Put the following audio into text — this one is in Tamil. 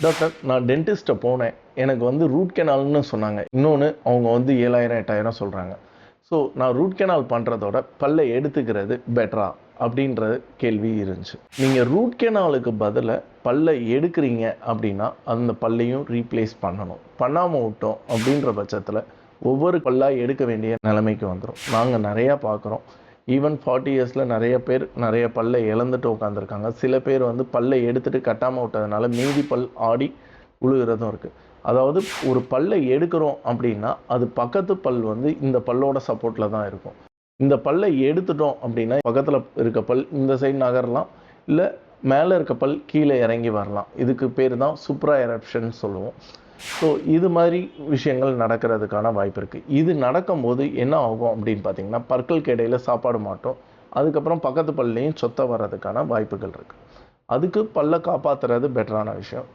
டாக்டர், நான் டென்டிஸ்ட்ட போனேன். எனக்கு வந்து ரூட் கெனால்ன்னு சொன்னாங்க. இன்னொன்னு அவங்க வந்து 7,000 8,000 சொல்றாங்க. ஸோ நான் ரூட் கெனால் பண்றதோட பல்ல எடுத்துக்கிறது பெட்டரா? அப்படின்ற கேள்வி இருந்துச்சு. நீங்க ரூட் கெனாலுக்கு பதிலா பல்ல எடுக்கிறீங்க அப்படின்னா, அந்த பல்லையும் ரீப்ளேஸ் பண்ணணும். பண்ணாம விட்டோம் அப்படின்ற பட்சத்தில ஒவ்வொரு பல்லா எடுக்க வேண்டிய நிலைமைக்கு வந்துரும். நாங்க நெறையா பார்க்குறோம். ஈவன் 40 இயர்ஸ்ல நெறைய பேர் நெறைய பல்ல இழந்துட்டு உட்காந்துருக்காங்க. சில பேர் வந்து பல்ல எடுத்துட்டு கட்டாம விட்டதுனால மீதி பல் ஆடி விழுகிறதும் இருக்கு. அதாவது ஒரு பல்ல எடுக்கிறோம் அப்படின்னா, அது பக்கத்து பல் வந்து இந்த பல்லோட சப்போர்ட்ல தான் இருக்கும். இந்த பல்ல எடுத்துட்டோம் அப்படின்னா, பக்கத்துல இருக்க பல் இந்த சைடு நகரலாம். இல்ல மேல இருக்க பல் கீழ இறங்கி வரலாம். இதுக்கு பேரு தான் சூப்ரா எரப்ஷன் சொல்லுவோம். ஸோ இது மாரி விஷயங்கள் நடக்கிறதுக்கான வாய்ப்பு இருக்கு. இது நடக்கும்போது என்ன ஆகும் அப்படின்னு பார்த்தீங்கன்னா, பற்களுக்கு இடையில சாப்பாடு மாட்டும். அதுக்கப்புறம் பக்கத்து பல்லையும் சொத்த வர்றதுக்கான வாய்ப்புகள் இருக்கு. அதுக்கு பல்ல காப்பாத்துறது பெட்டரான விஷயம்.